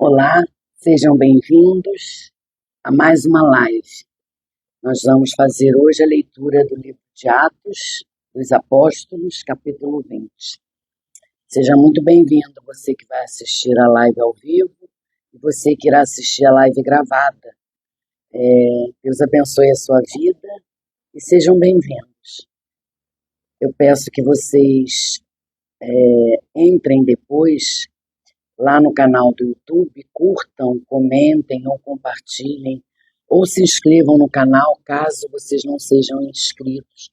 Olá, sejam bem-vindos a mais uma live. Nós vamos fazer hoje a leitura do livro de Atos dos Apóstolos, capítulo 20. Seja muito bem-vindo, você que vai assistir a live ao vivo e você que irá assistir a live gravada. Deus abençoe a sua vida e sejam bem-vindos. Eu peço que vocês entrem depois lá no canal do YouTube, curtam, comentem ou compartilhem, ou se inscrevam no canal caso vocês não sejam inscritos,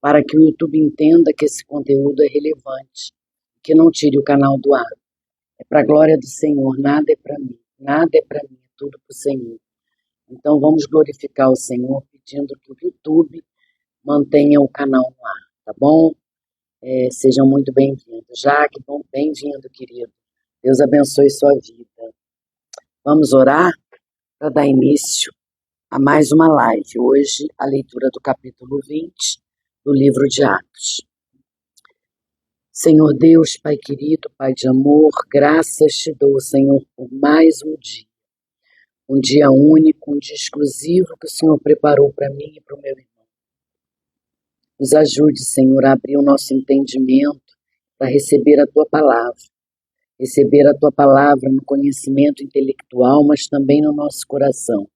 para que o YouTube entenda que esse conteúdo é relevante, que não tire o canal do ar. É para a glória do Senhor, nada é para mim, é tudo para o Senhor. Então vamos glorificar o Senhor pedindo que o YouTube mantenha o canal no ar, tá bom? Sejam muito bem-vindos. Jaque, bem-vindo, querido. Deus abençoe sua vida. Vamos orar para dar início a mais uma live. Hoje, a leitura do capítulo 20 do livro de Atos. Senhor Deus, Pai querido, Pai de amor, graças te dou, Senhor, por mais um dia. Um dia único, um dia exclusivo que o Senhor preparou para mim e para o meu irmão. Nos ajude, Senhor, a abrir o nosso entendimento para receber a Tua palavra. Receber a Tua palavra no conhecimento intelectual, mas também no nosso coração.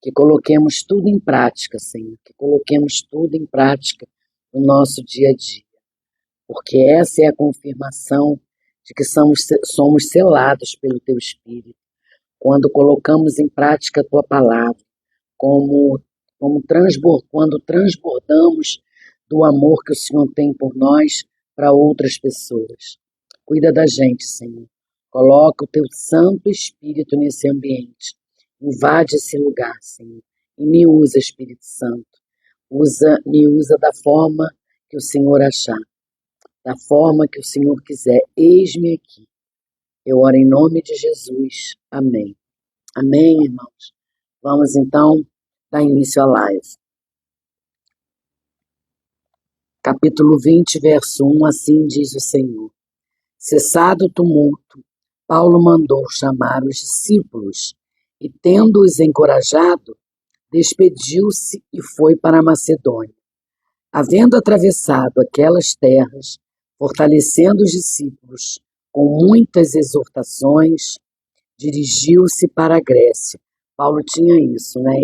Que coloquemos tudo em prática, Senhor. Que coloquemos tudo em prática no nosso dia a dia. Porque essa é a confirmação de que somos selados pelo Teu Espírito. Quando colocamos em prática a Tua palavra, quando transbordamos do amor que o Senhor tem por nós para outras pessoas. Cuida da gente, Senhor. Coloca o Teu Santo Espírito nesse ambiente. Invade esse lugar, Senhor. E me usa, Espírito Santo. Me usa da forma que o Senhor achar. Da forma que o Senhor quiser. Eis-me aqui. Eu oro em nome de Jesus. Amém. Amém, irmãos. Vamos, então, dar início à live. Capítulo 20, verso 1, assim diz o Senhor. Cessado o tumulto, Paulo mandou chamar os discípulos e, tendo-os encorajado, despediu-se e foi para a Macedônia. Havendo atravessado aquelas terras, fortalecendo os discípulos com muitas exortações, dirigiu-se para a Grécia. Paulo tinha isso, né?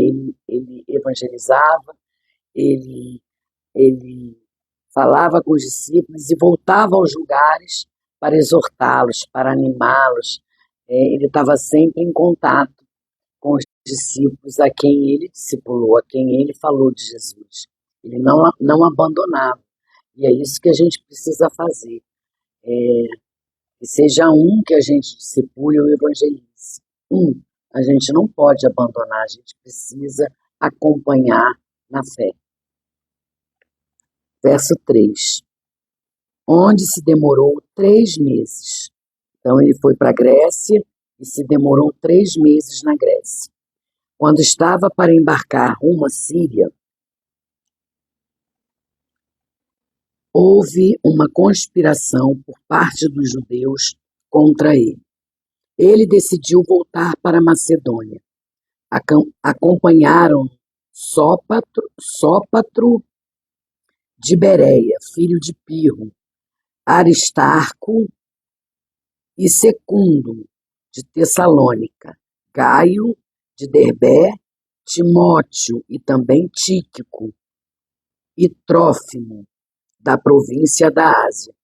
Ele evangelizava, ele falava com os discípulos e voltava aos lugares para exortá-los, para animá-los. Ele estava sempre em contato com os discípulos a quem ele discipulou, a quem ele falou de Jesus. Ele não abandonava. E é isso que a gente precisa fazer. Que seja um que a gente discipule ou evangelize. A gente não pode abandonar, a gente precisa acompanhar na fé. Verso 3. Onde se demorou 3 meses. Então ele foi para a Grécia e se demorou 3 meses na Grécia. Quando estava para embarcar rumo à Síria, houve uma conspiração por parte dos judeus contra ele. Ele decidiu voltar para a Macedônia. Acompanharam Sópatro de Bereia, filho de Pirro, Aristarco e Secundo, de Tessalônica, Gaio, de Derbe, Timóteo e também Tíquico, e Trófimo, da província da Ásia.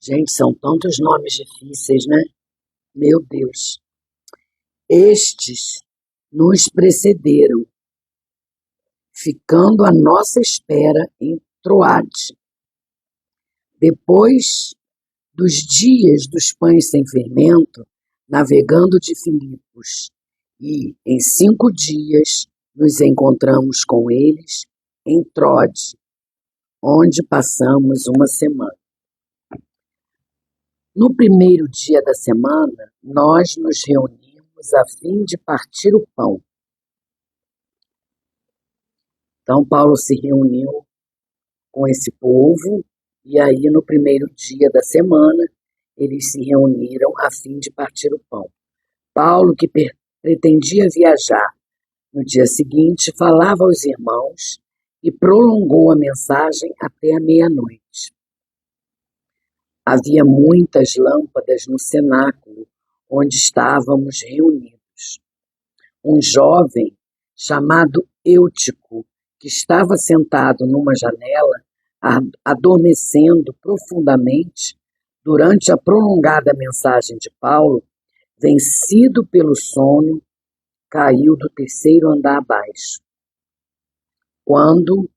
Gente, são tantos nomes difíceis, né? Meu Deus. Estes nos precederam, ficando à nossa espera em Troade. Depois dos dias dos pães sem fermento, navegando de Filipos, e em 5 dias nos encontramos com eles em Troade, onde passamos uma semana. No primeiro dia da semana, nós nos reunimos a fim de partir o pão. Então, Paulo se reuniu com esse povo, e aí no primeiro dia da semana, eles se reuniram a fim de partir o pão. Paulo, que pretendia viajar no dia seguinte, falava aos irmãos e prolongou a mensagem até a meia-noite. Havia muitas lâmpadas no cenáculo onde estávamos reunidos. Um jovem chamado Eutico, que estava sentado numa janela, adormecendo profundamente durante a prolongada mensagem de Paulo, vencido pelo sono, caiu do terceiro andar abaixo. Quando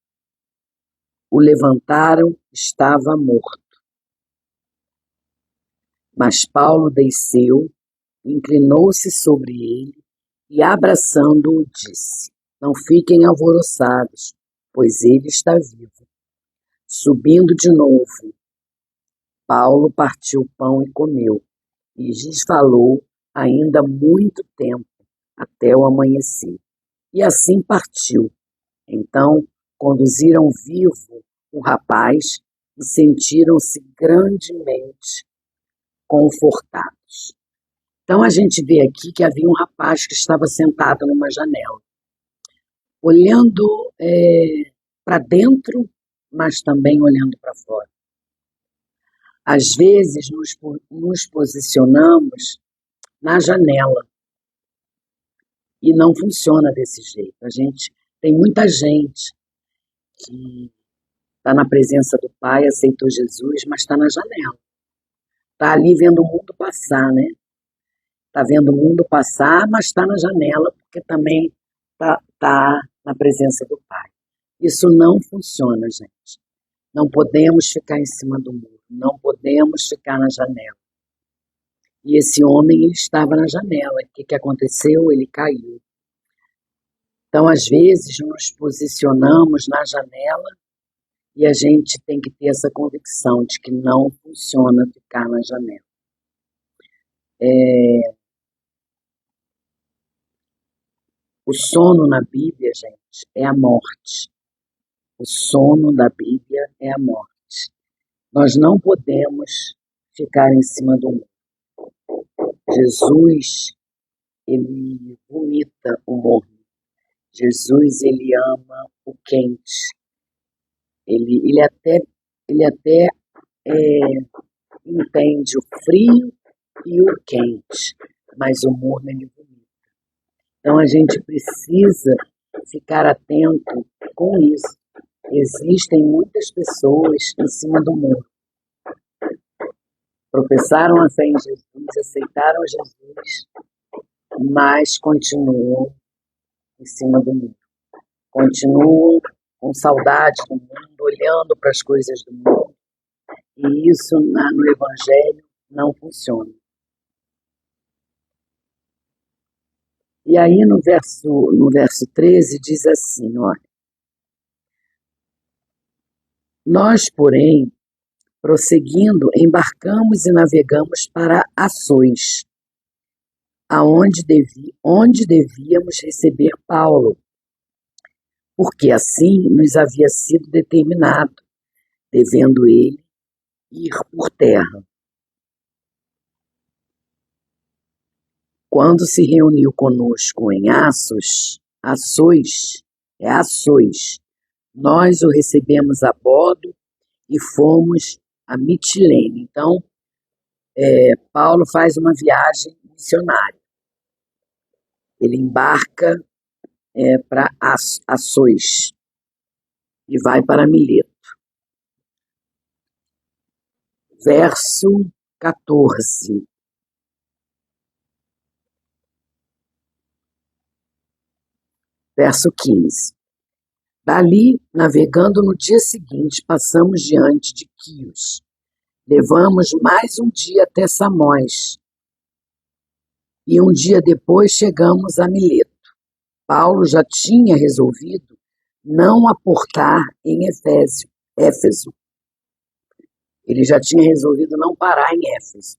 o levantaram, estava morto. Mas Paulo desceu, inclinou-se sobre ele e, abraçando-o, disse: Não fiquem alvoroçados, pois ele está vivo. Subindo de novo, Paulo partiu o pão e comeu, e lhes falou ainda muito tempo, até o amanhecer. E assim partiu. Então conduziram vivo o rapaz e sentiram-se grandemente confortados. Então a gente vê aqui que havia um rapaz que estava sentado numa janela, olhando para dentro, mas também olhando para fora. Às vezes nos posicionamos na janela e não funciona desse jeito. Tem muita gente que está na presença do Pai, aceitou Jesus, mas está na janela. Está ali vendo o mundo passar, né? Está vendo o mundo passar, mas está na janela, porque também está na presença do Pai. Isso não funciona, gente. Não podemos ficar em cima do muro, não podemos ficar na janela. E esse homem, ele estava na janela. O que aconteceu? Ele caiu. Então, às vezes, nos posicionamos na janela e a gente tem que ter essa convicção de que não funciona ficar na janela. O sono na Bíblia, gente, é a morte. O sono da Bíblia é a morte. Nós não podemos ficar em cima do muro. Jesus, ele vomita o morno. Jesus, ele ama o quente. Ele até entende o frio e o quente, mas o morno ele vomita. Então a gente precisa ficar atento com isso. Existem muitas pessoas em cima do muro. Professaram a fé em Jesus, aceitaram Jesus, mas continuam em cima do mundo. Continuam com saudade do mundo, olhando para as coisas do mundo. E isso no Evangelho não funciona. E aí no verso 13 diz assim, olha. Nós, porém, prosseguindo, embarcamos e navegamos para Assôs, onde devíamos receber Paulo, porque assim nos havia sido determinado, devendo ele ir por terra. Quando se reuniu conosco em Assôs, nós o recebemos a bordo e fomos a Mitilene. Então, Paulo faz uma viagem missionária. Ele embarca para Assôs e vai para Mileto. Verso 14. Verso 15. Dali, navegando no dia seguinte, passamos diante de Quios. Levamos mais um dia até Samós. E um dia depois chegamos a Mileto. Paulo já tinha resolvido não aportar em Éfeso. Ele já tinha resolvido não parar em Éfeso,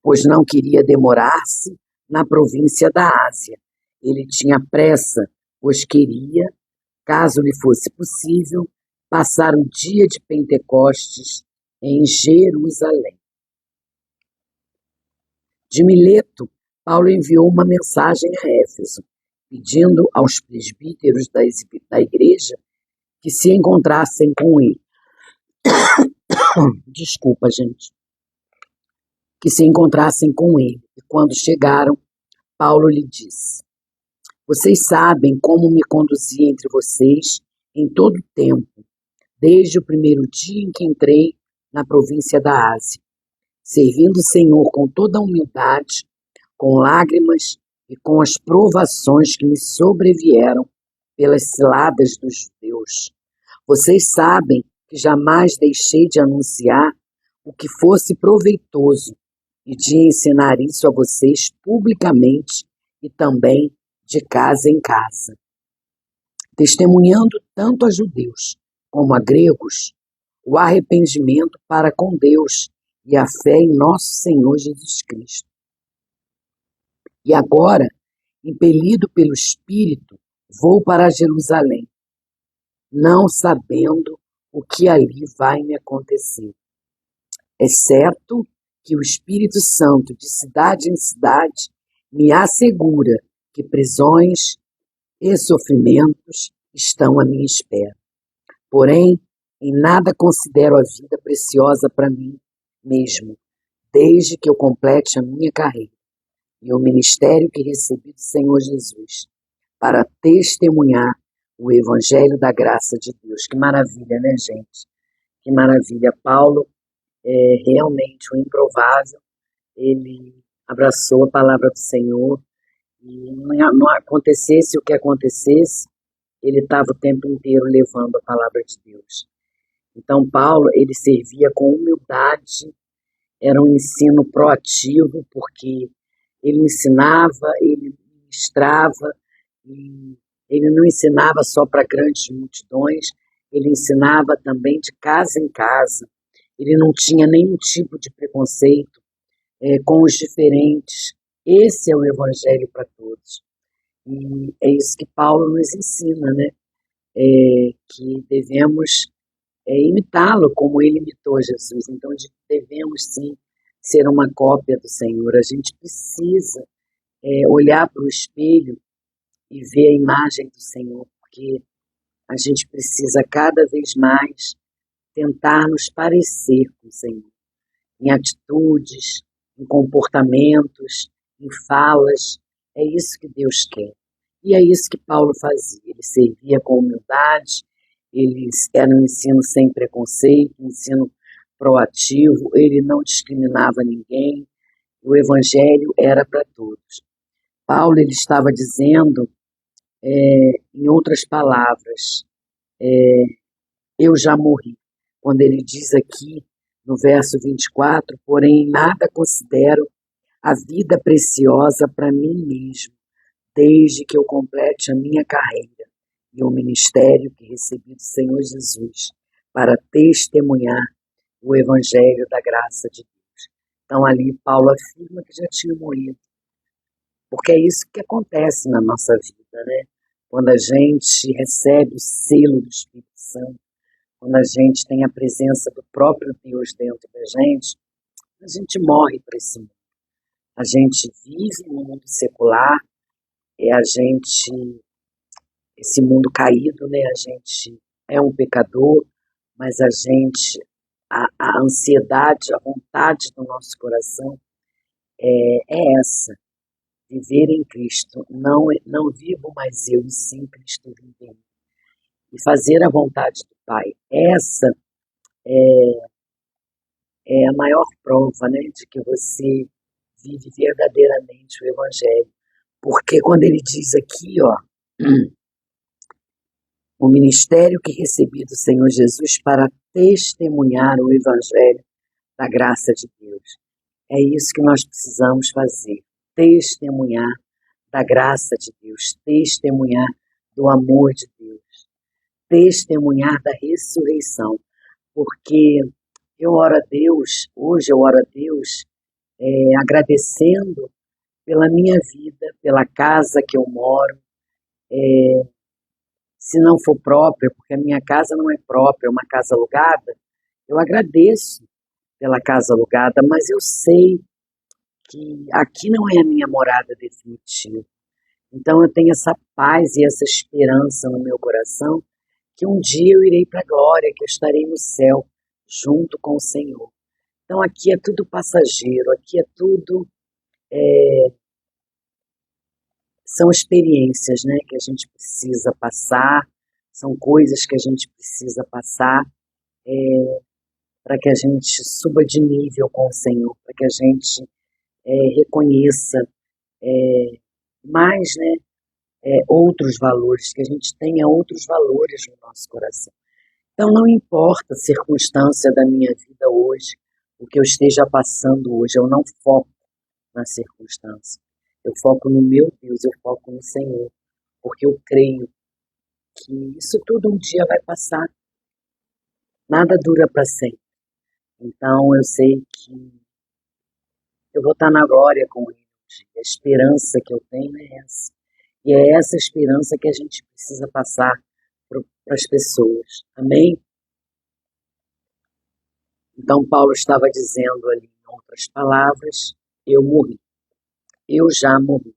pois não queria demorar-se na província da Ásia. Ele tinha pressa, pois queria, caso lhe fosse possível, passar o dia de Pentecostes em Jerusalém. De Mileto, Paulo enviou uma mensagem a Éfeso, pedindo aos presbíteros da igreja que se encontrassem com ele. Desculpa, gente. Que se encontrassem com ele. E quando chegaram, Paulo lhe disse: Vocês sabem como me conduzi entre vocês em todo o tempo, desde o primeiro dia em que entrei na província da Ásia, servindo o Senhor com toda a humildade, com lágrimas e com as provações que me sobrevieram pelas ciladas dos judeus. Vocês sabem que jamais deixei de anunciar o que fosse proveitoso e de ensinar isso a vocês publicamente e também de casa em casa, testemunhando tanto a judeus como a gregos o arrependimento para com Deus e a fé em nosso Senhor Jesus Cristo. E agora, impelido pelo Espírito, vou para Jerusalém, não sabendo o que ali vai me acontecer. É certo que o Espírito Santo, de cidade em cidade, me assegura que prisões e sofrimentos estão à minha espera. Porém, em nada considero a vida preciosa para mim mesmo, desde que eu complete a minha carreira e o ministério que recebi do Senhor Jesus, para testemunhar o Evangelho da graça de Deus. Que maravilha, né, gente? Que maravilha. Paulo é realmente o improvável. Ele abraçou a palavra do Senhor e não acontecesse o que acontecesse, ele estava o tempo inteiro levando a palavra de Deus. Então, Paulo, ele servia com humildade, era um ensino proativo, porque ele ensinava, ele ministrava, e ele não ensinava só para grandes multidões, ele ensinava também de casa em casa. Ele não tinha nenhum tipo de preconceito com os diferentes. Esse é o Evangelho para todos. E é isso que Paulo nos ensina, né? Que devemos imitá-lo como ele imitou Jesus. Então, devemos sim ser uma cópia do Senhor. A gente precisa olhar para o espelho e ver a imagem do Senhor, porque a gente precisa cada vez mais tentar nos parecer com o Senhor, em atitudes, em comportamentos, em falas. É isso que Deus quer. E é isso que Paulo fazia. Ele servia com humildade, ele era um ensino sem preconceito, um ensino proativo, ele não discriminava ninguém, o evangelho era para todos. Paulo, ele estava dizendo, em outras palavras, eu já morri. Quando ele diz aqui, no verso 24, porém nada considero a vida preciosa para mim mesmo, desde que eu complete a minha carreira e o ministério que recebi do Senhor Jesus, para testemunhar o evangelho da graça de Deus. Então ali Paulo afirma que já tinha morrido, porque é isso que acontece na nossa vida, né? Quando a gente recebe o selo do Espírito Santo, quando a gente tem a presença do próprio Deus dentro da gente, a gente morre para esse mundo. A gente vive no mundo secular, esse mundo caído, né? A gente é um pecador, mas a ansiedade, a vontade do nosso coração é essa, viver em Cristo. Não vivo mais eu, e sim Cristo vive em mim. E fazer a vontade do Pai. Essa é a maior prova, né, de que você vive verdadeiramente o Evangelho. Porque quando ele diz aqui, ó, o ministério que recebi do Senhor Jesus para testemunhar o Evangelho da graça de Deus. É isso que nós precisamos fazer, testemunhar da graça de Deus, testemunhar do amor de Deus, testemunhar da ressurreição, porque eu oro a Deus, hoje eu oro a Deus agradecendo pela minha vida, pela casa que eu moro, se não for própria, porque a minha casa não é própria, é uma casa alugada, eu agradeço pela casa alugada, mas eu sei que aqui não é a minha morada definitiva. Então eu tenho essa paz e essa esperança no meu coração que um dia eu irei para a glória, que eu estarei no céu junto com o Senhor. Então aqui é tudo passageiro, aqui é tudo, são experiências, né, que a gente precisa passar, são coisas que a gente precisa passar para que a gente suba de nível com o Senhor, para que a gente reconheça mais, né, outros valores, que a gente tenha outros valores no nosso coração. Então não importa a circunstância da minha vida hoje, o que eu esteja passando hoje, eu não foco na circunstância. Eu foco no meu Deus, eu foco no Senhor, porque eu creio que isso tudo um dia vai passar. Nada dura para sempre. Então eu sei que eu vou estar na glória com Ele. A esperança que eu tenho é essa. E é essa esperança que a gente precisa passar para as pessoas. Amém? Então Paulo estava dizendo ali, em outras palavras, eu morri. Eu já morri.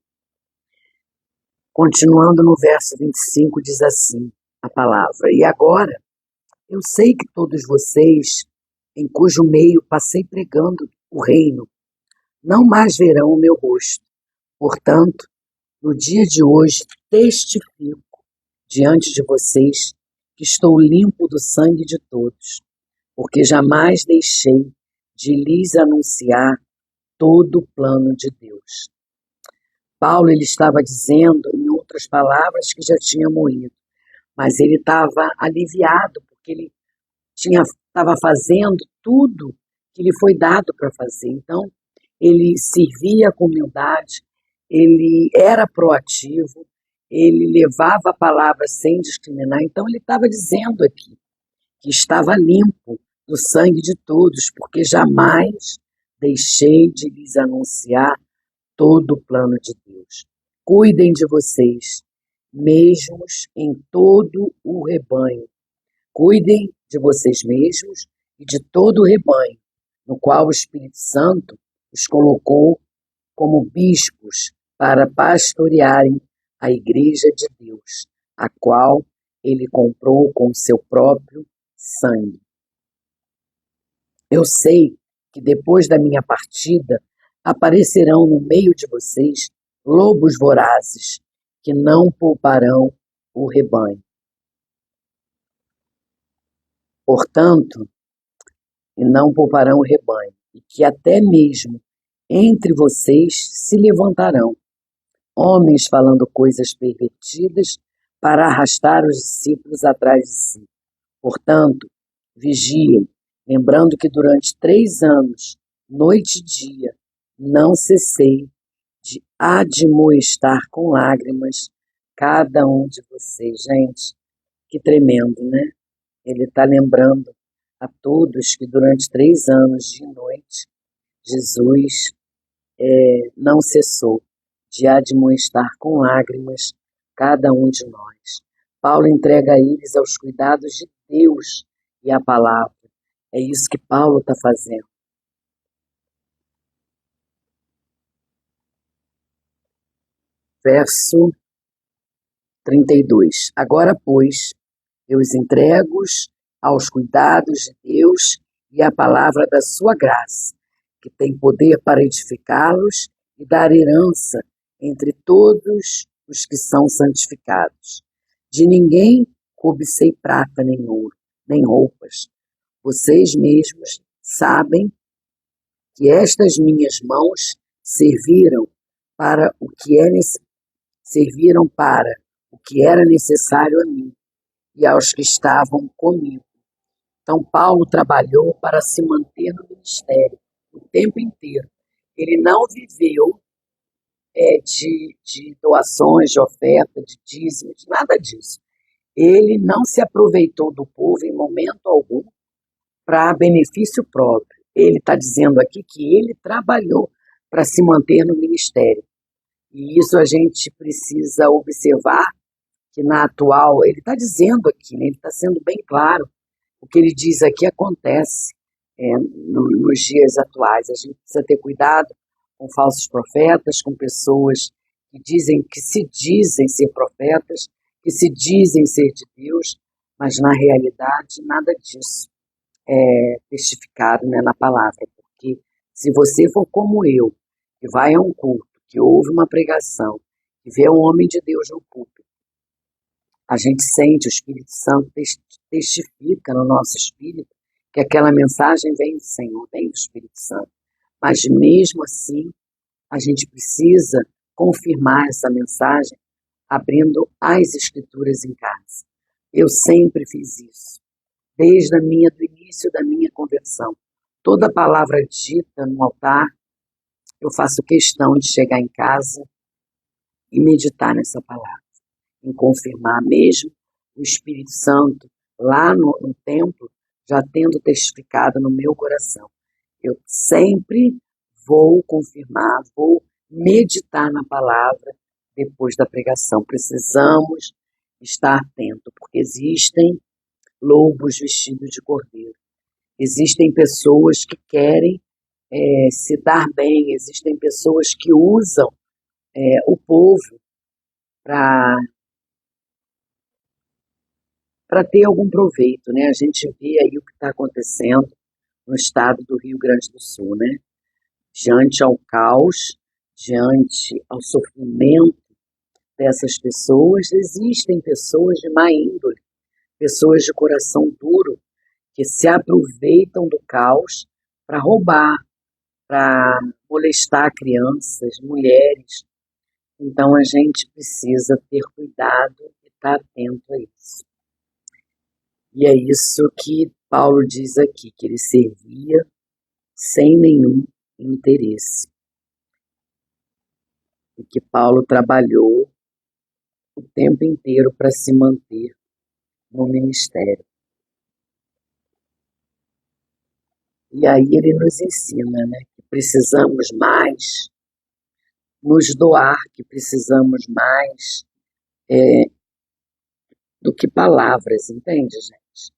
Continuando no verso 25, diz assim a palavra: e agora eu sei que todos vocês, em cujo meio passei pregando o reino, não mais verão o meu rosto. Portanto, no dia de hoje, testifico diante de vocês que estou limpo do sangue de todos, porque jamais deixei de lhes anunciar todo o plano de Deus. Paulo ele estava dizendo, em outras palavras, que já tinha morrido, mas ele estava aliviado, porque ele estava fazendo tudo que lhe foi dado para fazer. Então, ele servia com humildade, ele era proativo, ele levava a palavra sem discriminar. Então, ele estava dizendo aqui que estava limpo do sangue de todos, porque jamais deixei de lhes anunciar todo o plano de Deus. Cuidem de vocês, mesmos em todo o rebanho. Cuidem de vocês mesmos e de todo o rebanho, no qual o Espírito Santo os colocou como bispos para pastorearem a igreja de Deus, a qual ele comprou com o seu próprio sangue. Eu sei que depois da minha partida aparecerão no meio de vocês lobos vorazes que não pouparão o rebanho. Portanto, e não pouparão o rebanho, e que até mesmo entre vocês se levantarão homens falando coisas pervertidas para arrastar os discípulos atrás de si. Portanto, vigiem, lembrando que durante 3 anos, noite e dia, não cessei de admoestar com lágrimas cada um de vocês. Gente, que tremendo, né? Ele está lembrando a todos que durante 3 anos de noite, Jesus não cessou de admoestar com lágrimas cada um de nós. Paulo entrega eles aos cuidados de Deus e à palavra. É isso que Paulo está fazendo. Verso 32. Agora, pois, eu os entrego aos cuidados de Deus e à palavra da sua graça, que tem poder para edificá-los e dar herança entre todos os que são santificados. De ninguém cobicei prata nem ouro, nem roupas. Vocês mesmos sabem que estas minhas mãos serviram para o que era necessário a mim e aos que estavam comigo. Então Paulo trabalhou para se manter no ministério o tempo inteiro. Ele não viveu de doações, de oferta, de dízimos, nada disso. Ele não se aproveitou do povo em momento algum para benefício próprio. Ele está dizendo aqui que ele trabalhou para se manter no ministério. E isso a gente precisa observar, que na atual, ele está dizendo aqui, né, ele está sendo bem claro, o que ele diz aqui acontece nos dias atuais. A gente precisa ter cuidado com falsos profetas, com pessoas que se dizem ser profetas, que se dizem ser de Deus, mas na realidade nada disso é testificado, né, na palavra. Porque se você for como eu, que vai a um culto, que ouve uma pregação, que vê um homem de Deus no púlpito, a gente sente, o Espírito Santo testifica no nosso espírito que aquela mensagem vem do Senhor, vem do Espírito Santo. Mas mesmo assim, a gente precisa confirmar essa mensagem abrindo as Escrituras em casa. Eu sempre fiz isso, desde do início da minha conversão. Toda palavra dita no altar, eu faço questão de chegar em casa e meditar nessa palavra, em confirmar mesmo o Espírito Santo lá no templo, já tendo testificado no meu coração. Eu sempre vou confirmar, vou meditar na palavra depois da pregação. Precisamos estar atentos, porque existem lobos vestidos de cordeiro. Existem pessoas que querem se dar bem, existem pessoas que usam o povo para ter algum proveito, né? A gente vê aí o que está acontecendo no estado do Rio Grande do Sul, né? Diante ao caos, diante ao sofrimento dessas pessoas, existem pessoas de má índole, pessoas de coração duro, que se aproveitam do caos para roubar, para molestar crianças, mulheres. Então a gente precisa ter cuidado e estar atento a isso. E é isso que Paulo diz aqui, que ele servia sem nenhum interesse. E que Paulo trabalhou o tempo inteiro para se manter no ministério. E aí ele nos ensina, né, que precisamos mais nos doar, que precisamos mais do que palavras, entende, gente?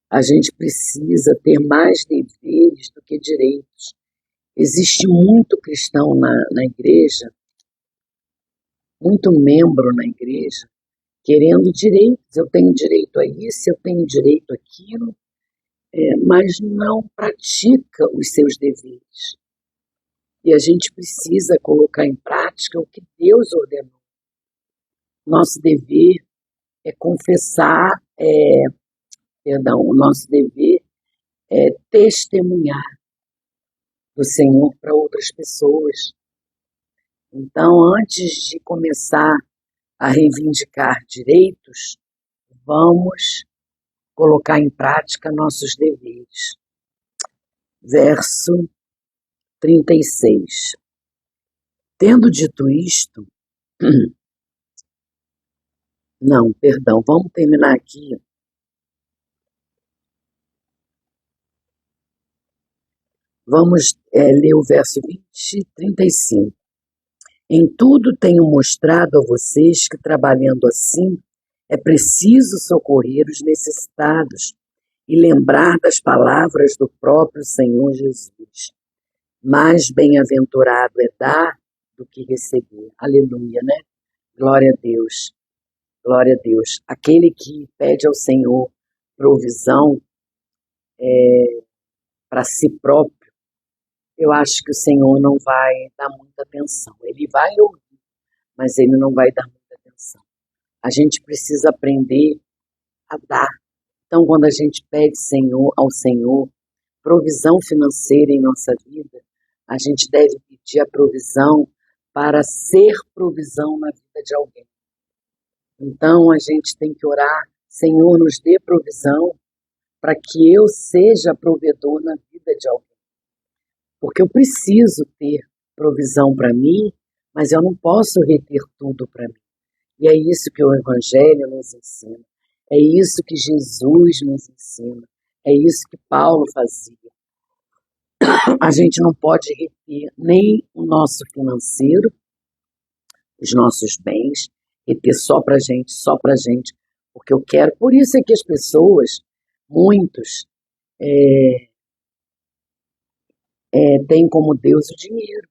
A gente precisa ter mais deveres do que direitos. Existe muito cristão na igreja, muito membro na igreja, querendo direitos. Eu tenho direito a isso, eu tenho direito àquilo, mas não pratica os seus deveres. E a gente precisa colocar em prática o que Deus ordenou. Nosso dever é confessar, o nosso dever é testemunhar do Senhor para outras pessoas. Então, antes de começar a reivindicar direitos, vamos colocar em prática nossos deveres. Verso 36. Tendo dito isto, não, perdão, vamos terminar aqui. Vamos ler o verso 35. Em tudo tenho mostrado a vocês que, trabalhando assim, é preciso socorrer os necessitados e lembrar das palavras do próprio Senhor Jesus. Mais bem-aventurado é dar do que receber. Aleluia, né? Glória a Deus. Glória a Deus. Aquele que pede ao Senhor provisão para si próprio, eu acho que o Senhor não vai dar muita atenção. Ele vai ouvir, mas ele não vai dar muita atenção. A gente precisa aprender a dar. Então, quando a gente pede ao Senhor provisão financeira em nossa vida, a gente deve pedir a provisão para ser provisão na vida de alguém. Então, a gente tem que orar: Senhor, nos dê provisão para que eu seja provedor na vida de alguém. Porque eu preciso ter provisão para mim, mas eu não posso reter tudo para mim. E é isso que o Evangelho nos ensina. É isso que Jesus nos ensina. É isso que Paulo fazia. A gente não pode reter nem o nosso financeiro, os nossos bens, reter só para gente, porque eu quero. Por isso é que as pessoas, muitos, têm como Deus o dinheiro.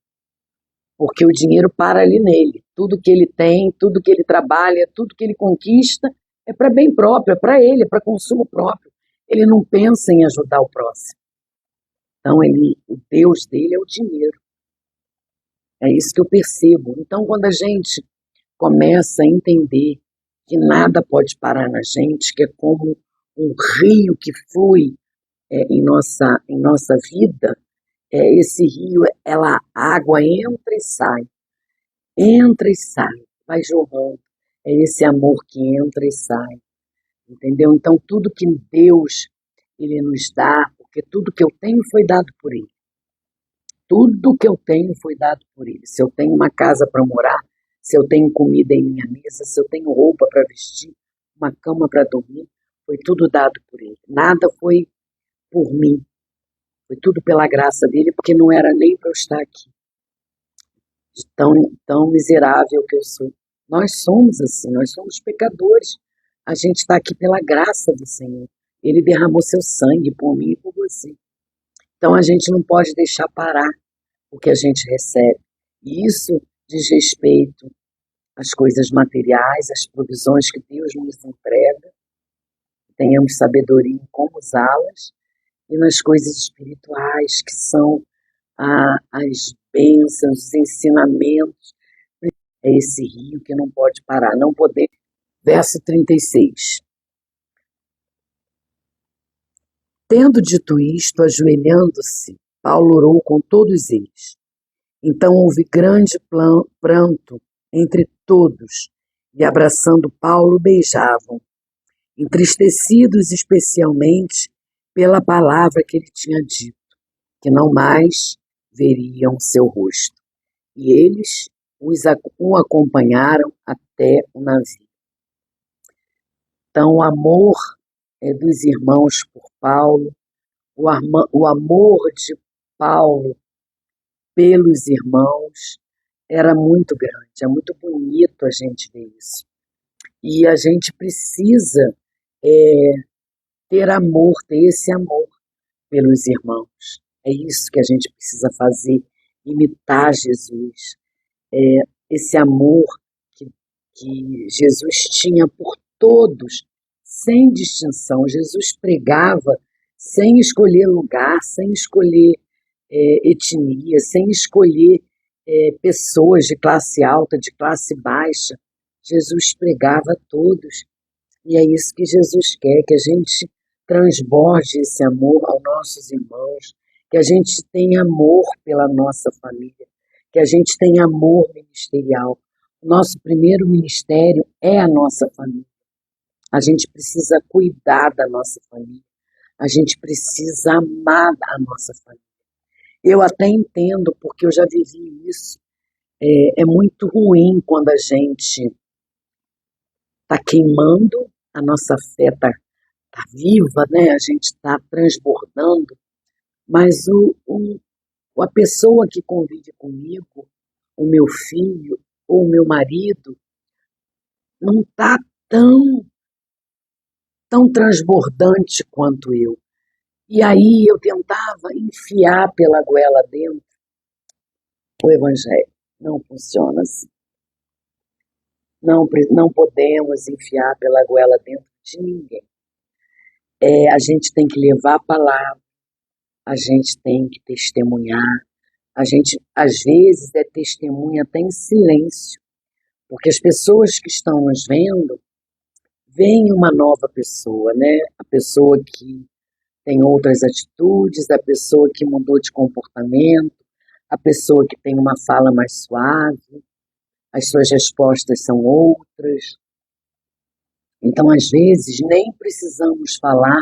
porque o dinheiro para ali nele. Tudo que ele tem, tudo que ele trabalha, tudo que ele conquista é para bem próprio, é para ele, é para consumo próprio. Ele não pensa em ajudar o próximo. Então, o Deus dele é o dinheiro. É isso que eu percebo. Então, quando a gente começa a entender que nada pode parar na gente, que é como um rio que flui em nossa vida, esse rio, a água entra e sai, vai jorrando. É esse amor que entra e sai, entendeu? Então, tudo que Deus ele nos dá, porque tudo que eu tenho foi dado por Ele. Tudo que eu tenho foi dado por Ele. Se eu tenho uma casa para morar, se eu tenho comida em minha mesa, se eu tenho roupa para vestir, uma cama para dormir, foi tudo dado por Ele. Nada foi por mim. Foi tudo pela graça dele, porque não era nem para eu estar aqui. Tão miserável que eu sou. Nós somos assim, nós somos pecadores. A gente está aqui pela graça do Senhor. Ele derramou seu sangue por mim e por você. Então a gente não pode deixar parar o que a gente recebe. E isso diz respeito às coisas materiais, às provisões que Deus nos entrega. Tenhamos sabedoria em como usá-las. E nas coisas espirituais, que são as bênçãos, os ensinamentos. É esse rio que não pode parar, não poder. Verso 36. Tendo dito isto, ajoelhando-se, Paulo orou com todos eles. Então houve grande pranto entre todos, e abraçando Paulo, beijavam, entristecidos especialmente pela palavra que ele tinha dito, que não mais veriam seu rosto. E eles o acompanharam até o navio. Então, o amor dos irmãos por Paulo, o amor de Paulo pelos irmãos era muito grande, é muito bonito a gente ver isso. E a gente precisa ter amor, ter esse amor pelos irmãos. É isso que a gente precisa fazer, imitar Jesus. Esse amor que Jesus tinha por todos, sem distinção. Jesus pregava sem escolher lugar, sem escolher etnia, sem escolher pessoas de classe alta, de classe baixa. Jesus pregava a todos. E é isso que Jesus quer, que a gente transborde esse amor aos nossos irmãos, que a gente tenha amor pela nossa família, que a gente tenha amor ministerial. O nosso primeiro ministério é a nossa família. A gente precisa cuidar da nossa família. A gente precisa amar a nossa família. Eu até entendo, porque eu já vivi isso. É muito ruim quando a gente está queimando, a nossa fé está viva, né? A gente está transbordando, mas a pessoa que convive comigo, o meu filho ou o meu marido, não está tão transbordante quanto eu. E aí eu tentava enfiar pela goela dentro o evangelho. Não funciona assim. Não podemos enfiar pela goela dentro de ninguém. A gente tem que levar a palavra, a gente tem que testemunhar. A gente, às vezes, testemunha até em silêncio, porque as pessoas que estão nos vendo veem uma nova pessoa, né? A pessoa que tem outras atitudes, a pessoa que mudou de comportamento, a pessoa que tem uma fala mais suave, as suas respostas são outras. Então, às vezes, nem precisamos falar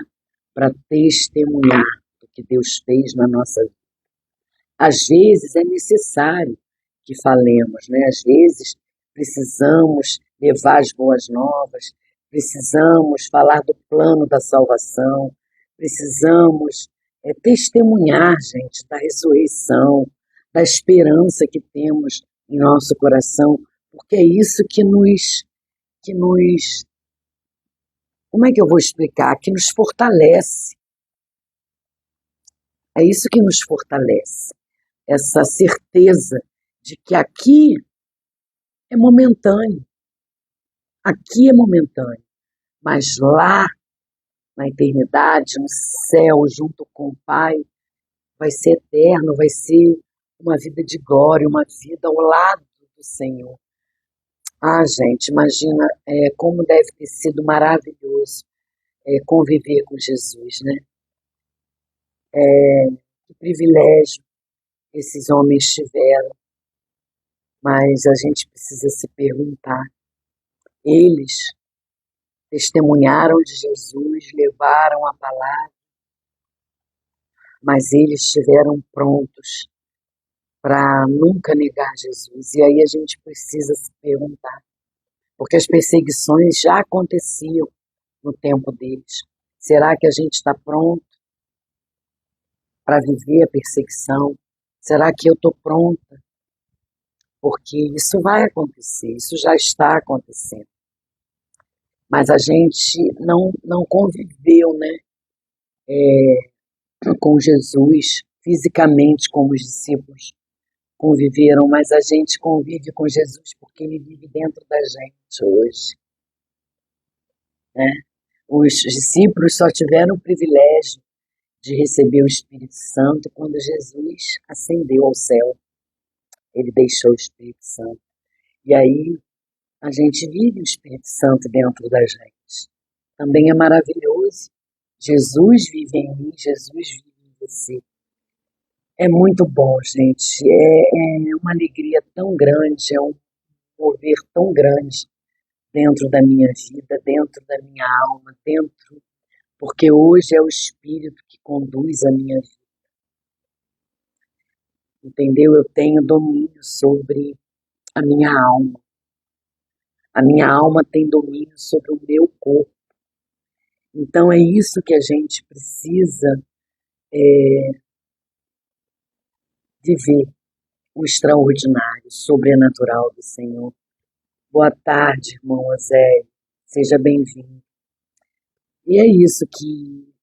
para testemunhar o que Deus fez na nossa vida. Às vezes é necessário que falemos, né? Às vezes precisamos levar as boas novas, precisamos falar do plano da salvação, precisamos testemunhar, gente, da ressurreição, da esperança que temos em nosso coração, porque é isso que nos, como é que eu vou explicar? Que nos fortalece. É isso que nos fortalece. Essa certeza de que aqui é momentâneo, mas lá na eternidade, no céu, junto com o Pai, vai ser eterno, vai ser uma vida de glória, uma vida ao lado do Senhor. Ah, gente, imagina como deve ter sido maravilhoso conviver com Jesus, né? Que privilégio esses homens tiveram, mas a gente precisa se perguntar. Eles testemunharam de Jesus, levaram a palavra, mas eles estiveram prontos para nunca negar Jesus. E aí a gente precisa se perguntar, porque as perseguições já aconteciam no tempo deles. Será que a gente está pronto para viver a perseguição? Será que eu estou pronta? Porque isso vai acontecer, isso já está acontecendo. Mas a gente não conviveu, né, com Jesus fisicamente como os discípulos conviveram, mas a gente convive com Jesus porque ele vive dentro da gente hoje, né? Os discípulos só tiveram o privilégio de receber o Espírito Santo quando Jesus ascendeu ao céu. Ele deixou o Espírito Santo. E aí a gente vive o Espírito Santo dentro da gente. Também é maravilhoso. Jesus vive em mim, Jesus vive em você. É muito bom, gente. É uma alegria tão grande, é um mover tão grande dentro da minha vida, dentro da minha alma, porque hoje é o Espírito que conduz a minha vida, entendeu? Eu tenho domínio sobre a minha alma. A minha alma tem domínio sobre o meu corpo. Então é isso que a gente precisa de ver, o extraordinário, o sobrenatural do Senhor. Boa tarde, irmão Zé. Seja bem-vindo. E é isso que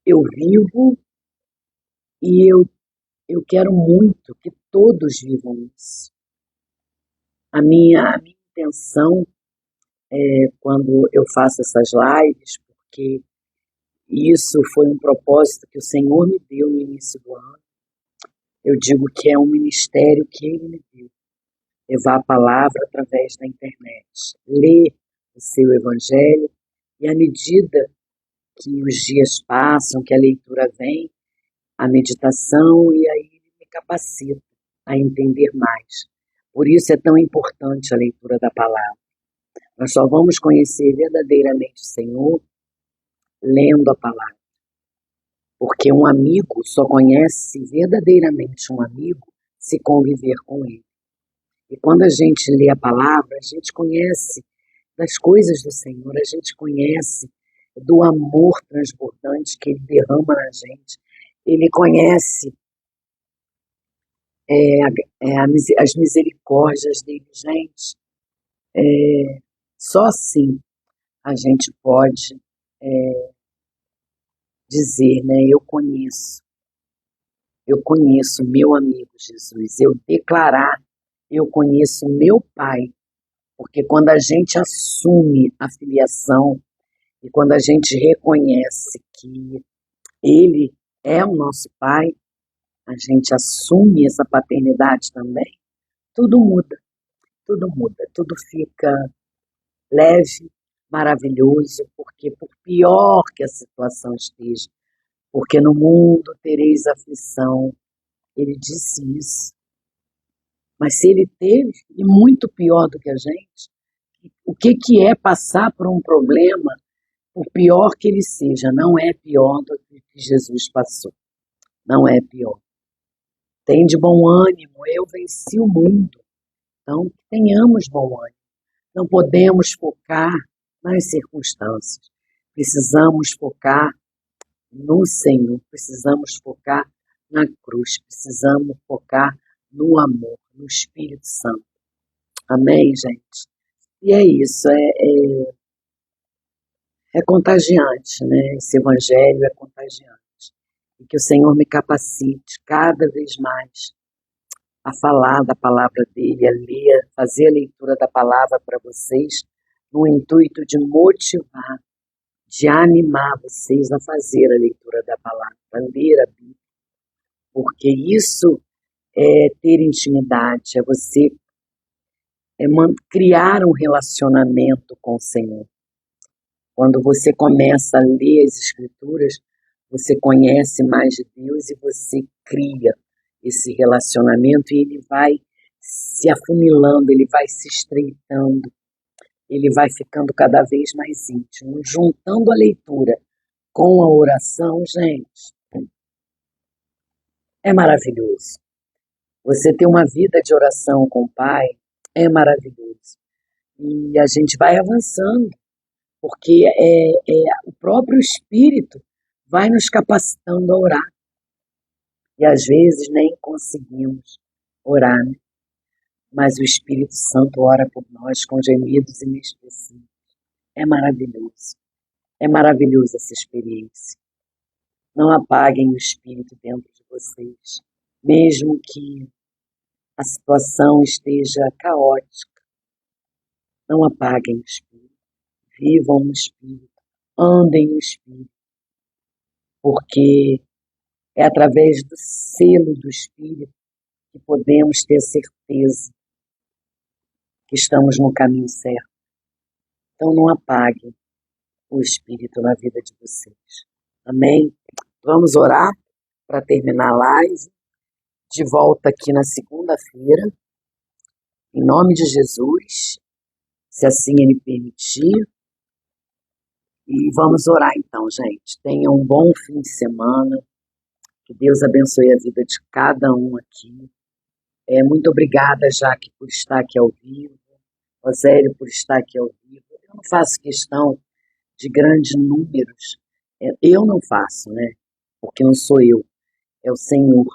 eu vivo e eu quero muito que todos vivam isso. A minha intenção quando eu faço essas lives, porque isso foi um propósito que o Senhor me deu no início do ano. Eu digo que é um ministério que Ele me deu. Levar a palavra através da internet. Ler o seu Evangelho e à medida que os dias passam, que a leitura vem, a meditação, e aí Ele me capacita a entender mais. Por isso é tão importante a leitura da palavra. Nós só vamos conhecer verdadeiramente o Senhor lendo a palavra. Porque um amigo só conhece verdadeiramente um amigo se conviver com ele. E quando a gente lê a palavra, a gente conhece das coisas do Senhor, a gente conhece do amor transbordante que Ele derrama na gente. Ele conhece as misericórdias dele, gente. Só assim a gente pode dizer, né? Eu conheço meu amigo Jesus. Eu declarar, eu conheço meu Pai. Porque quando a gente assume a filiação e quando a gente reconhece que Ele é o nosso Pai, a gente assume essa paternidade também, tudo muda, tudo fica leve, maravilhoso, porque por pior que a situação esteja, porque no mundo tereis aflição, ele disse isso. Mas se ele teve, e muito pior do que a gente, o que é passar por um problema, por pior que ele seja, não é pior do que Jesus passou. Não é pior. Tem de bom ânimo, eu venci o mundo. Então, tenhamos bom ânimo. Não podemos focar nas circunstâncias. Precisamos focar no Senhor, precisamos focar na cruz, precisamos focar no amor, no Espírito Santo. Amém, gente? E é isso, é contagiante, né? Esse evangelho é contagiante. E que o Senhor me capacite cada vez mais a falar da palavra dele, a ler, fazer a leitura da palavra para vocês, no intuito de motivar, de animar vocês a fazer a leitura da palavra, a ler a Bíblia, porque isso é ter intimidade, é você criar um relacionamento com o Senhor. Quando você começa a ler as Escrituras, você conhece mais de Deus e você cria esse relacionamento e ele vai se afunilando, ele vai se estreitando, ele vai ficando cada vez mais íntimo. Juntando a leitura com a oração, gente, é maravilhoso. Você ter uma vida de oração com o Pai é maravilhoso. E a gente vai avançando, porque o próprio Espírito vai nos capacitando a orar. E às vezes nem conseguimos orar, né? Mas o Espírito Santo ora por nós com gemidos inexpressíveis. É maravilhoso. É maravilhosa essa experiência. Não apaguem o Espírito dentro de vocês, mesmo que a situação esteja caótica. Não apaguem o Espírito. Vivam no Espírito. Andem no Espírito. Porque é através do selo do Espírito que podemos ter certeza que estamos no caminho certo. Então não apaguem o Espírito na vida de vocês. Amém? Vamos orar para terminar a live. De volta aqui na segunda-feira, em nome de Jesus, se assim Ele permitir. E vamos orar então, gente. Tenham um bom fim de semana. Que Deus abençoe a vida de cada um aqui. Muito obrigada, Jaque, por estar aqui ao vivo. Rosério, por estar aqui ao vivo. Eu não faço questão de grandes números. Eu não faço, né? Porque não sou eu, é o Senhor.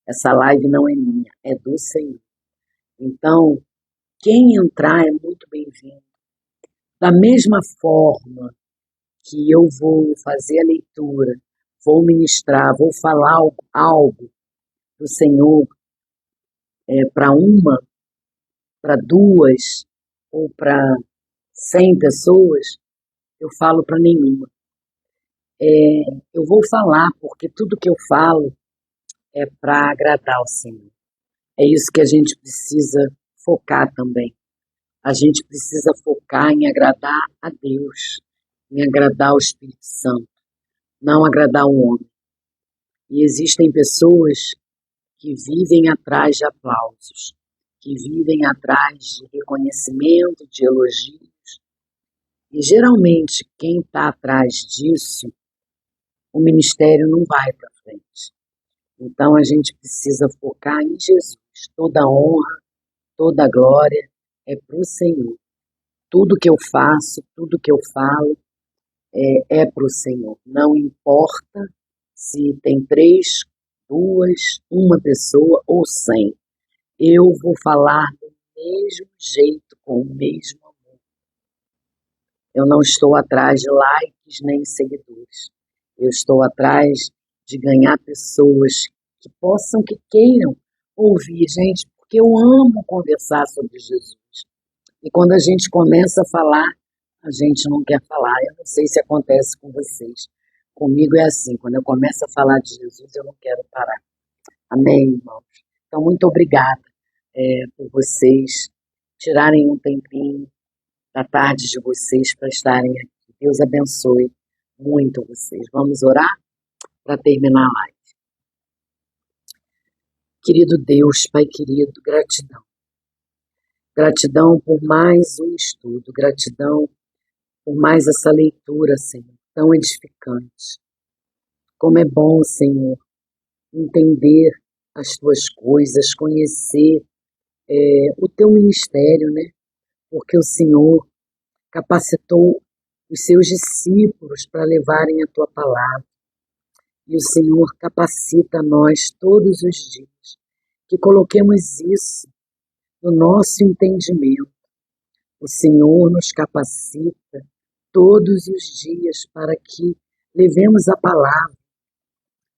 Essa live não é minha, é do Senhor. Então, quem entrar é muito bem-vindo. Da mesma forma que eu vou fazer a leitura, vou ministrar, vou falar algo do Senhor para uma, para duas ou para 100 pessoas, eu falo para nenhuma. Eu vou falar porque tudo que eu falo é para agradar o Senhor. É isso que a gente precisa focar também. A gente precisa focar em agradar a Deus, em agradar o Espírito Santo, não agradar o homem. E existem pessoas que vivem atrás de aplausos, que vivem atrás de reconhecimento, de elogios. E geralmente quem está atrás disso, o ministério não vai para frente. Então a gente precisa focar em Jesus. Toda honra, toda glória é para o Senhor. Tudo que eu faço, tudo que eu falo é para o Senhor. Não importa se tem 3, 2, uma pessoa ou 100. Eu vou falar do mesmo jeito, com o mesmo amor. Eu não estou atrás de likes nem seguidores. Eu estou atrás de ganhar pessoas que queiram ouvir, gente, porque eu amo conversar sobre Jesus. E quando a gente começa a falar, a gente não quer falar. Eu não sei se acontece com vocês. Comigo é assim, quando eu começo a falar de Jesus, eu não quero parar. Amém, irmãos? Então, muito obrigada por vocês tirarem um tempinho da tarde de vocês para estarem aqui. Deus abençoe muito vocês. Vamos orar para terminar a live. Querido Deus, Pai querido, gratidão. Gratidão por mais um estudo, gratidão por mais essa leitura, Senhor, tão edificante. Como é bom, Senhor, entender as Tuas coisas, conhecer o Teu ministério, né? Porque o Senhor capacitou os Seus discípulos para levarem a Tua palavra. E o Senhor capacita nós todos os dias, que coloquemos isso no nosso entendimento. O Senhor nos capacita todos os dias para que levemos a palavra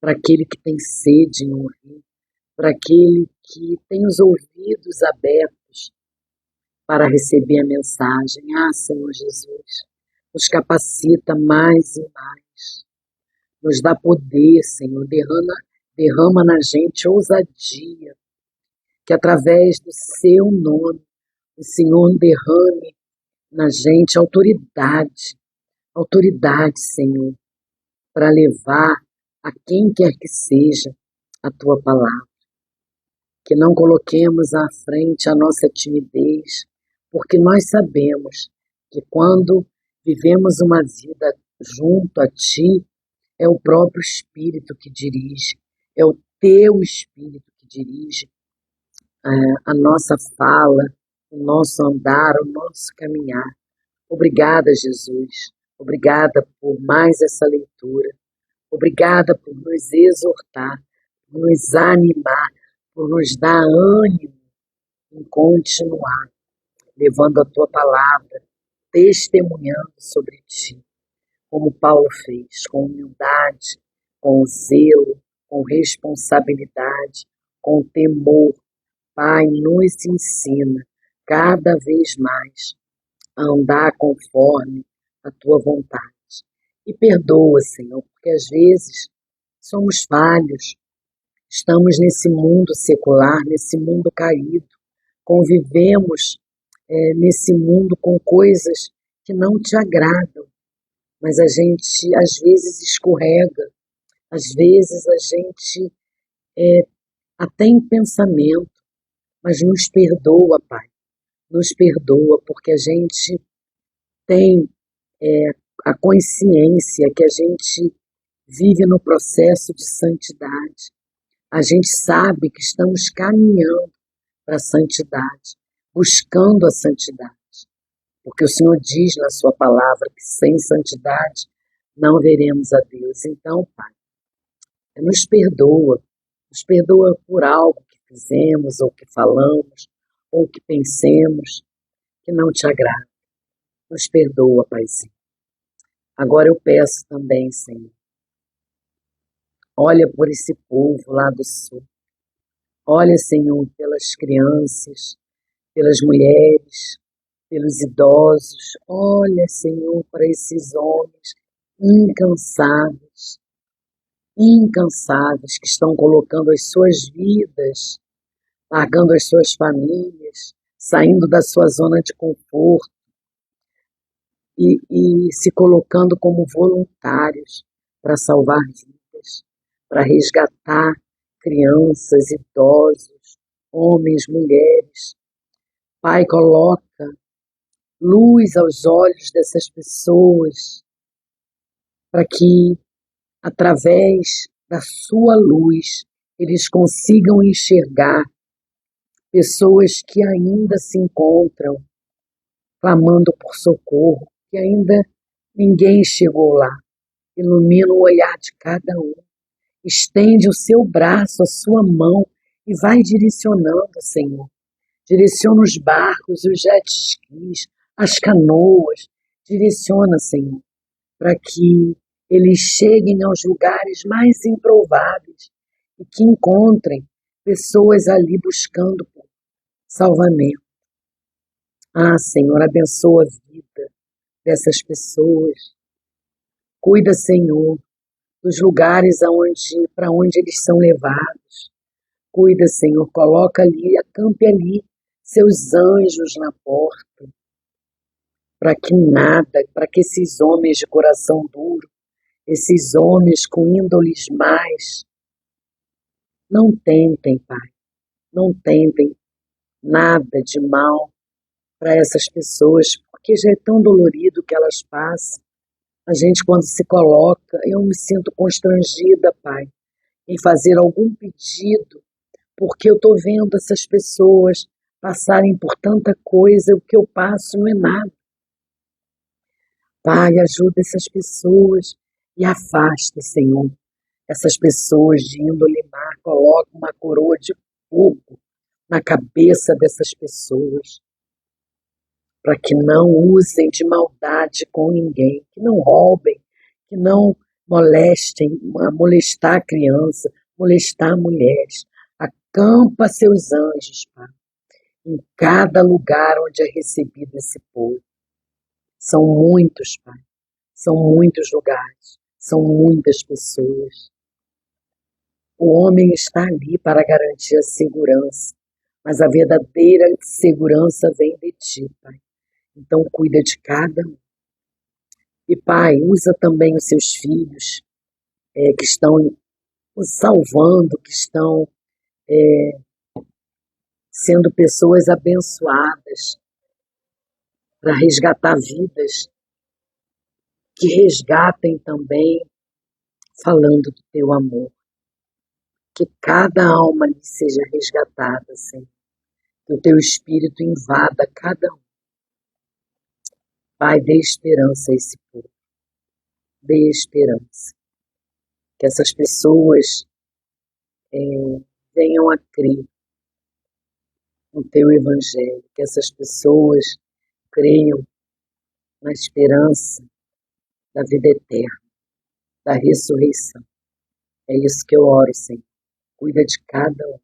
para aquele que tem sede em ouvir, para aquele que tem os ouvidos abertos para receber a mensagem. Senhor Jesus, nos capacita mais e mais, nos dá poder, Senhor, derrama na gente ousadia, que através do seu nome, o Senhor derrame na gente autoridade, Senhor, para levar a quem quer que seja a tua palavra. Que não coloquemos à frente a nossa timidez, porque nós sabemos que quando vivemos uma vida junto a ti, é o próprio Espírito que dirige, é o teu Espírito que dirige a nossa fala, o nosso andar, o nosso caminhar. Obrigada, Jesus. Obrigada por mais essa leitura. Obrigada por nos exortar, por nos animar, por nos dar ânimo em continuar levando a tua palavra, testemunhando sobre ti, como Paulo fez, com humildade, com zelo, com responsabilidade, com temor. Pai, nos ensina cada vez mais a andar conforme a tua vontade. E perdoa, Senhor, porque às vezes somos falhos, estamos nesse mundo secular, nesse mundo caído, convivemos nesse mundo com coisas que não te agradam, mas a gente às vezes escorrega, às vezes a gente até em pensamento, mas nos perdoa, Pai, nos perdoa, porque a gente tem a consciência que a gente vive no processo de santidade. A gente sabe que estamos caminhando para a santidade, buscando a santidade. Porque o Senhor diz na sua palavra que sem santidade não veremos a Deus. Então, Pai, nos perdoa por algo que fizemos, ou que falamos, ou que pensemos, que não te agrada. Nos perdoa, Paizinho. Agora eu peço também, Senhor, olha por esse povo lá do sul. Olha, Senhor, pelas crianças, pelas mulheres, pelos idosos. Olha, Senhor, para esses homens incansáveis, que estão colocando as suas vidas, largando as suas famílias, saindo da sua zona de conforto e se colocando como voluntários para salvar vidas, para resgatar crianças, idosos, homens, mulheres. Pai, coloca luz aos olhos dessas pessoas, para que, através da sua luz, eles consigam enxergar pessoas que ainda se encontram clamando por socorro, que ainda ninguém chegou lá. Ilumina o olhar de cada um, estende o seu braço, a sua mão e vai direcionando, Senhor. Direciona os barcos, os jet skis, as canoas. Direciona, Senhor, para que eles cheguem aos lugares mais improváveis e que encontrem pessoas ali buscando por salvamento. Senhor, abençoa a vida dessas pessoas. Cuida, Senhor, dos lugares para onde eles são levados. Cuida, Senhor, coloca ali, acampe ali seus anjos na porta, para que esses homens de coração duro, esses homens com índoles mais, não tentem, Pai, não tentem nada de mal para essas pessoas, porque já é tão dolorido que elas passam. A gente, quando se coloca, eu me sinto constrangida, Pai, em fazer algum pedido, porque eu estou vendo essas pessoas passarem por tanta coisa, o que eu passo não é nada. Pai, ajuda essas pessoas e afasta, Senhor, essas pessoas de índole má. Coloca uma coroa de fogo na cabeça dessas pessoas, para que não usem de maldade com ninguém, que não roubem, que não molestar a criança, molestar mulheres. Acampa seus anjos, Pai, em cada lugar onde é recebido esse povo. São muitos, Pai. São muitos lugares. São muitas pessoas. O homem está ali para garantir a segurança, mas a verdadeira segurança vem de Ti, Pai. Então cuida de cada um. E, Pai, usa também os seus filhos que estão salvando, que estão sendo pessoas abençoadas para resgatar vidas, que resgatem também falando do Teu amor. Que cada alma lhe seja resgatada, Senhor. Que o Teu Espírito invada cada um. Pai, dê esperança a esse povo. Dê esperança. Que essas pessoas venham a crer no Teu Evangelho. Que essas pessoas creiam na esperança da vida eterna, da ressurreição. É isso que eu oro, Senhor. Cuida de cada um.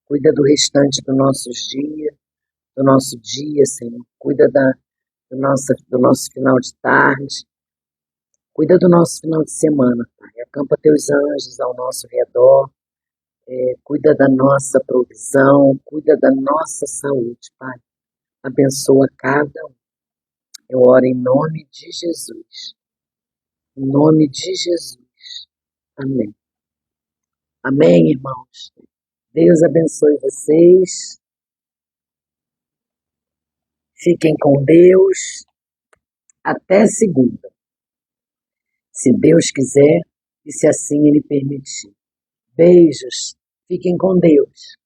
Cuida do restante do nosso dia, Senhor. Cuida do nosso final de tarde. Cuida do nosso final de semana, Pai. Acampa Teus anjos ao nosso redor. Cuida da nossa provisão. Cuida da nossa saúde, Pai. Abençoa cada um. Eu oro em nome de Jesus. Em nome de Jesus. Amém. Amém, irmãos. Deus abençoe vocês. Fiquem com Deus. Até segunda. Se Deus quiser e se assim Ele permitir. Beijos. Fiquem com Deus.